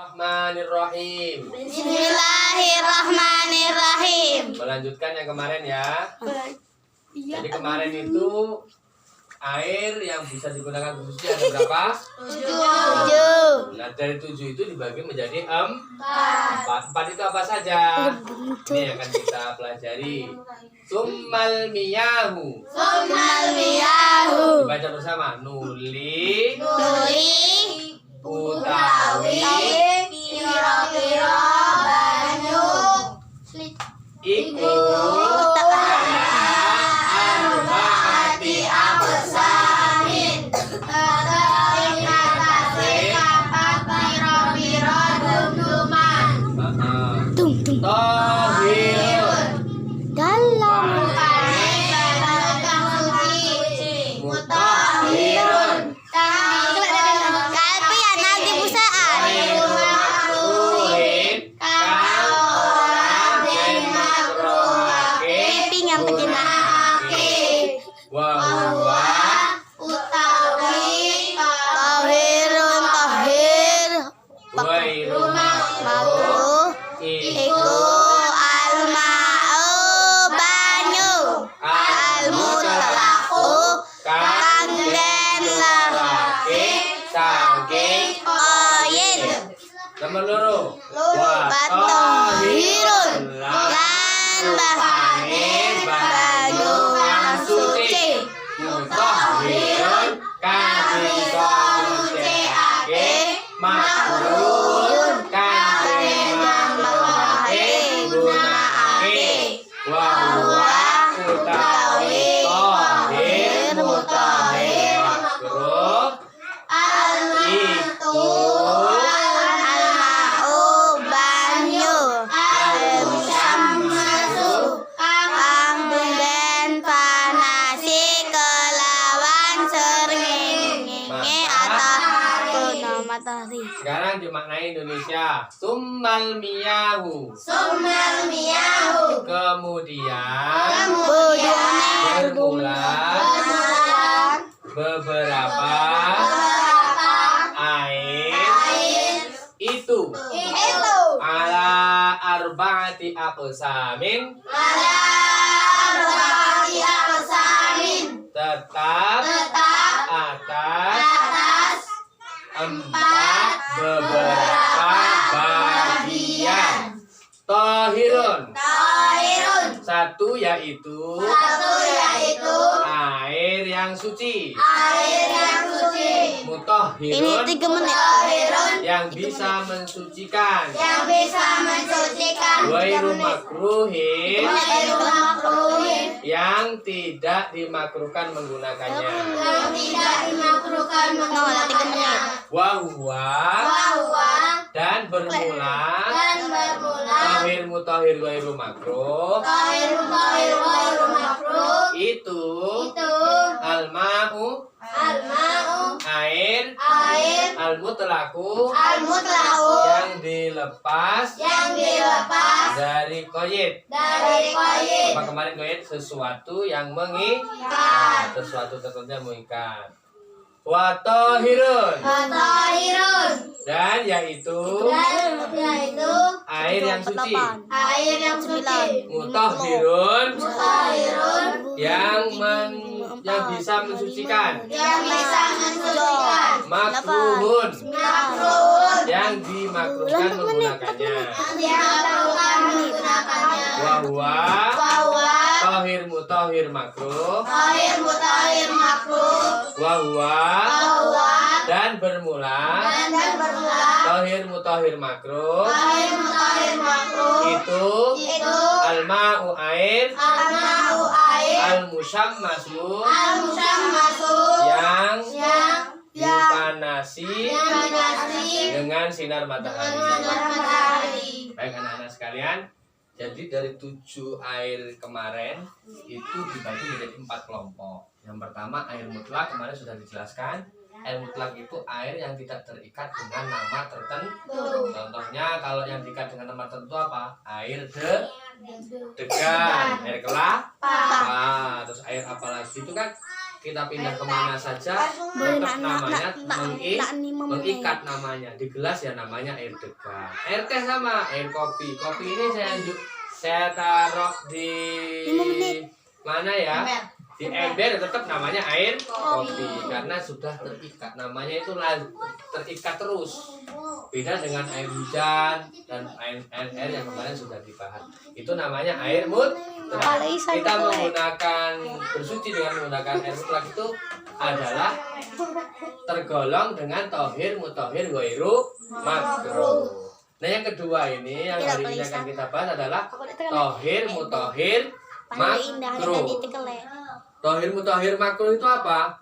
Bismillahirrahmanirrahim. Bismillahirrahmanirrahim. Melanjutkan yang kemarin ya. Jadi kemarin itu air yang bisa digunakan untuk suci ada berapa? 7. Nah dari 7 itu dibagi menjadi 4. 4 itu apa saja? Ini akan kita pelajari. Summal miyahu. Summal miyahu. Dibaca bersama. Nuli Utawi piro-piro banyu iku arba'ati aqsamin tetapi ngatasi kapak piro-piro dumduman Tohirun dalam mukane kang suci mutahhirun kalpi ya nanti busaan makruhin kang ora den makruhake ping yang pecinake wa huwa utawi tahirun tahir ghairu makruh iku alma'u banyu almutlaqu kang den lelake saking koyin nomor loro batahirun lan bahane banyu kang suci mutahhirun kang bisa nyucikake makruhun kang den makruhake gunakake wa huwa utawi tahir mutahhir makruh iku alma'u banyu al-musammasu kang den panasi kelawan srengenge atau matahari. Sekarang dimaknai Indonesia. Summal miyahu. Summal miyahu Kemudian bujune bermula beberapa air itu ala arba'ati aqsamin tetap atas 4 beberapa bagian. Tohirun satu yaitu air yang suci. Mutahhirun 3 menit. yang bisa mensucikan. Ghairu makruhin yang tidak dimakruhkan menggunakannya. Nanti 3 menit. Wahuwa dan bermula tahir mutahhir ghairu makruh itu alma'u air al-mutlaqu yang dilepas dari qaid. Apa kemarin qaid? Sesuatu yang mengikat, sesuatu tertentu yang mengikat. Wa tahirun dan yaitu air yang suci. Mutahhirun yang bisa mensucikan. Makruhun yang dimakruhkan menggunakannya. Wa huwa tahir mutahhir makruh. Wa huwa dan bermula tahir mutahhir makruh itu alma'u air al-musammasu yang dipanasi dengan sinar matahari. Baik anak-anak sekalian, jadi dari 7 air kemarin itu dibagi menjadi 4 kelompok. Yang pertama air mutlak, kemarin sudah dijelaskan. Air mutlak itu air yang tidak terikat dengan nama tertentu. Contohnya kalau yang terikat dengan nama tertentu apa? Air degan, air kelapa, terus air apa lagi itu kan kita pindah kemana saja tetap namanya mengikat namanya. Di gelas ya namanya air degan. Air teh sama air kopi. Kopi ini saya taruh di mana ya? Di ember tetap namanya air kopi karena sudah terikat, namanya itu terikat terus. Beda dengan air hujan dan air yang kemarin sudah dibahas, itu namanya air mutlak. Kita menggunakan bersuci dengan menggunakan air mutlak itu adalah tergolong dengan tohir, mutahhir, ghairu makruh. Nah yang kedua ini yang hari ini akan kita bahas adalah tohir, mutahhir, makruh. Tohir mutahhir makruh itu apa?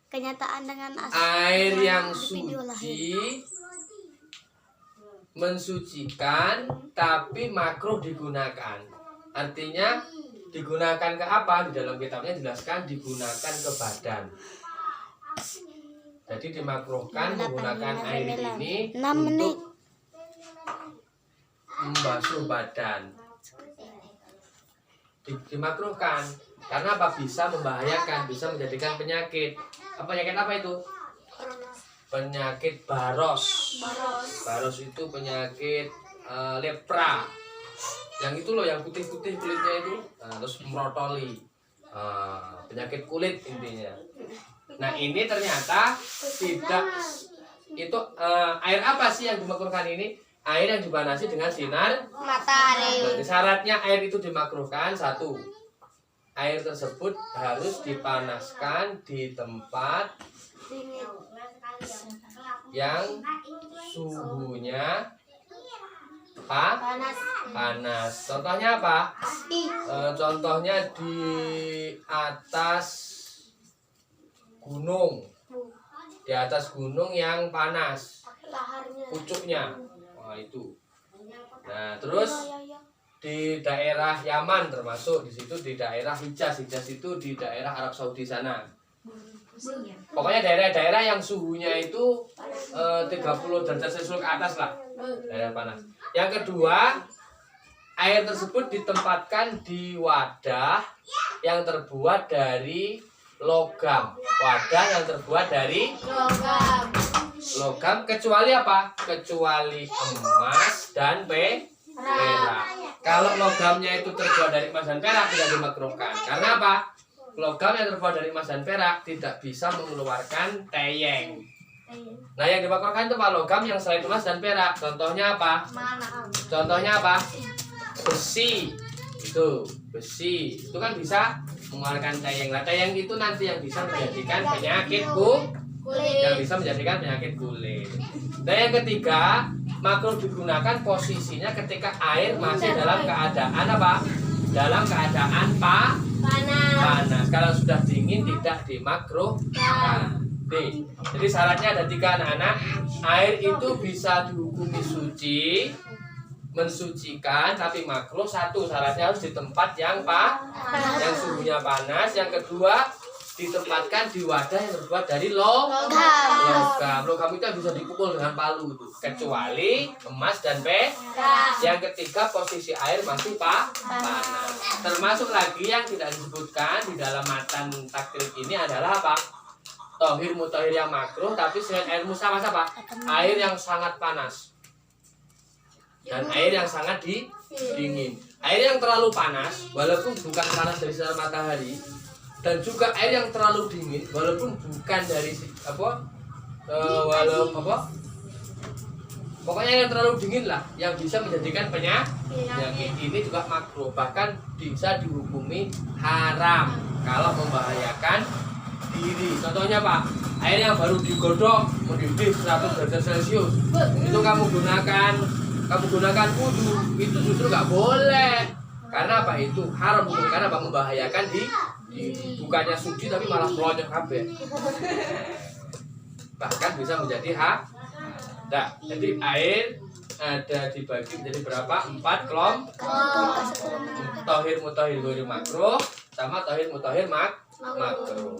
Kenyataan dengan air yang suci mensucikan tapi makruh digunakan. Artinya digunakan ke apa? Di dalam kitabnya jelaskan digunakan ke badan. Jadi dimakruhkan menggunakan air ini untuk membasuh badan. Dimakruhkan karena apa? Bisa membahayakan, bisa menjadikan penyakit. Penyakit apa itu? Penyakit baros. Baros itu penyakit lepra. Yang itu loh, yang putih-putih kulitnya itu, terus merotoli. Penyakit kulit intinya. Nah ini ternyata tidak itu air apa sih yang dimakruhkan ini? Air yang dipanasi dengan sinar matahari. Berarti syaratnya air itu dimakruhkan, satu, air tersebut harus dipanaskan di tempat yang suhunya panas. Contohnya apa? Contohnya di atas gunung. Di atas gunung yang panas, pucuknya. Nah, itu. Nah, terus di daerah Yaman termasuk di situ, di daerah Hijaz. Hijaz itu di daerah Arab Saudi sana. Pokoknya daerah-daerah yang suhunya itu 30 derajat Celcius ke atas lah. Daerah panas. Yang kedua, air tersebut ditempatkan di wadah yang terbuat dari logam. Wadah yang terbuat dari logam kecuali apa? Kecuali emas dan perak. Kalau logamnya itu terbuat dari emas dan perak tidak dimakruhkan. Karena apa? Logam yang terbuat dari emas dan perak tidak bisa mengeluarkan teyeng. Nah yang dimakruhkan itu apa? Logam yang selain emas dan perak. Contohnya apa? Contohnya apa? Besi. Itu besi. Itu kan bisa mengeluarkan teyeng. Nah teyeng itu nanti yang bisa menjadikan penyakit yang bisa menjadikan penyakit kulit. Dan yang ketiga, makruh digunakan posisinya ketika air masih dalam keadaan apa? Dalam keadaan panas. Kalau sudah dingin tidak dimakruhkan. Jadi syaratnya ada 3 anak-anak. Air itu bisa dihukumi suci, mensucikan, tapi makruh. 1, syaratnya harus di tempat yang yang suhunya panas. Yang kedua, ditempatkan di wadah yang terbuat dari logam. Logam itu bisa dipukul dengan palu itu, kecuali emas dan perak. Yang ketiga, posisi air masih panas. Termasuk lagi yang tidak disebutkan di dalam matan takrib ini adalah apa? Tohir mutahhir yang makruh, tapi selain air musawas apa? Air yang sangat panas dan air yang sangat dingin. Air yang terlalu panas, walaupun bukan panas dari sinar matahari, dan juga air yang terlalu dingin, walaupun bukan dari pokoknya yang terlalu dingin lah, yang bisa menjadikan penyakit ini juga makruh, bahkan bisa dihukumi haram kalau membahayakan diri. Contohnya Pak, air yang baru digodok mendidih 100 derajat Celcius, itu kamu gunakan wudhu, itu justru nggak boleh. Karena apa? Itu haram, karena apa? Membahayakan bukannya suci tapi malah melonjak kabeh. Bahkan bisa menjadi Nah, jadi air ada dibagi menjadi berapa? 4 kelompok. Tohir mutahhir ghairu makruh sama tohir mutahhir makruh.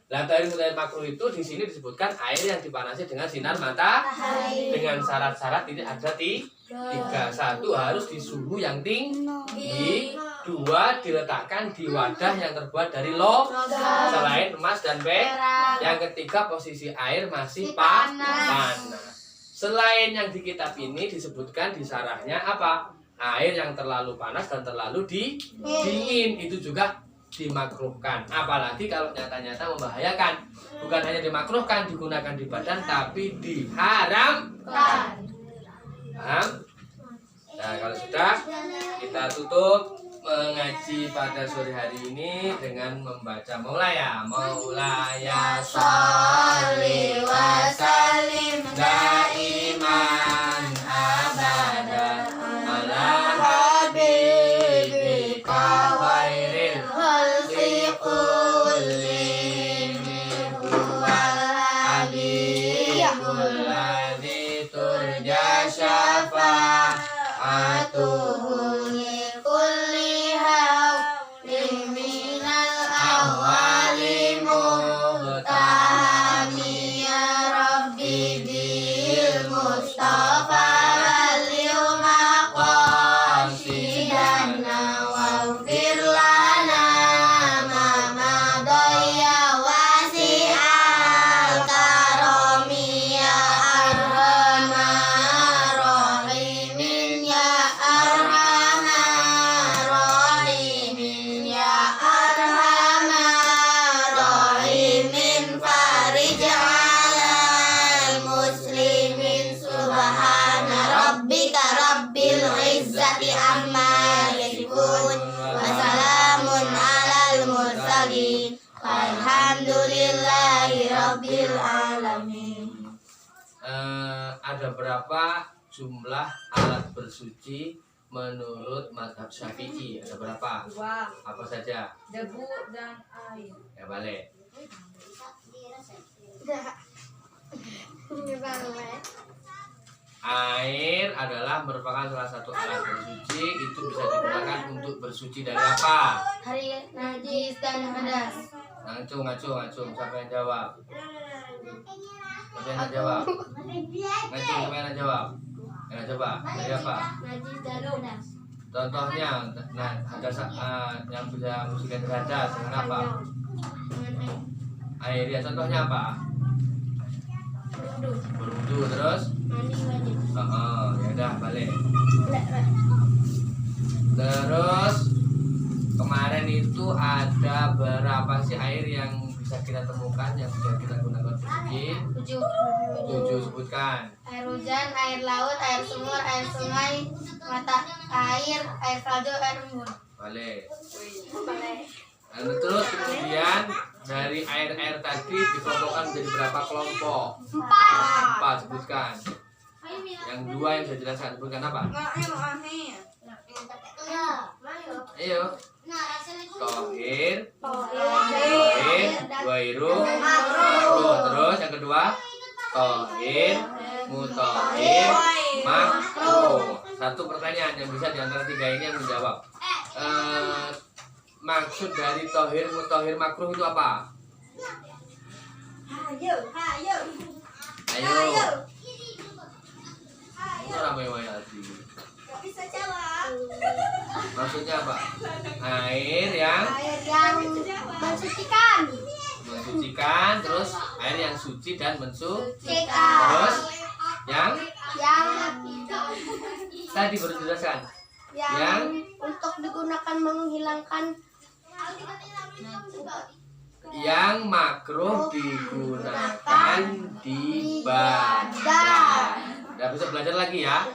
Nah, tohir mutahhir makruh itu di sini disebutkan air yang dipanasi dengan sinar matahari dengan syarat-syarat ini ada 3. 1, harus di suhu yang tinggi. 2, 2 diletakkan di wadah yang terbuat dari selain emas dan perak. Yang ketiga posisi air masih panas. Selain yang di kitab ini disebutkan di sarahnya apa? Air yang terlalu panas dan terlalu dingin itu juga dimakruhkan. Apalagi kalau nyata-nyata membahayakan. Bukan hanya dimakruhkan digunakan di badan, tapi diharamkan. Paham? Nah, kalau sudah, kita tutup mengaji pada sore hari ini dengan membaca Maulaya. Maulaya sholli wa sallim daiman abadan ala habibika khairil khalqi kullihim huwal habibul ladzi turja syafa'atuhu likulli hawlin minal awwali muhtami ya Rabbi bil Mustafa walil maqasidana waghfir lana ma madaya wasi'al karami ya arhamar rahimin ya arhamar rahimin ya arhamar rahimin farij 'alal muslimin subhana rabbika rabbil izzati amma yasifun wa salamun 'alal mursalin walhamdulillahi rabbil alamin. Ada berapa jumlah alat bersuci menurut mazhab Syafi'i? Ada berapa? 2. Apa saja? Debu dan air. Ya balik. Air adalah merupakan salah satu alat bersuci. Itu bisa digunakan untuk bersuci dari apa? Hari najis dan hadas. Ngacung. Siapa yang jawab? Siapa yang jawab? Ngacung, siapa yang jawab? Ya, coba. Dari apa? Najis dan hadas. Contohnya, nah, ada yang bisa bersihkan hadas dengan apa? Air. Ya, contohnya apa? Berwudu terus? Mandi wajib. Ya udah balik. Terus kemarin itu ada berapa sih air yang bisa kita temukan yang bisa kita gunakan bersuci? 7 sebutkan. Air hujan, air laut, air sumur, air sungai, mata air, air salju, air embun. Balik. Dan terus kemudian dari air-air tadi dikelompokkan menjadi berapa kelompok? 4 sebutkan. Yang 2 yang saya jelaskan sebutkan apa? Ayo. Tohir, wairu, terus yang kedua tohir, mutohir, makruh. Satu pertanyaan yang bisa diantara 3 ini yang menjawab. Maksud dari tohir, mutohir, makruh itu apa? Ayo. Ini ramai lagi. Bisa jawab. Maksudnya apa? Air yang mensucikan, terus air yang suci dan terus yang tadi baru dijelaskan. Yang untuk digunakan menghilangkan yang makruh digunakan di badan. Udah bisa belajar lagi ya.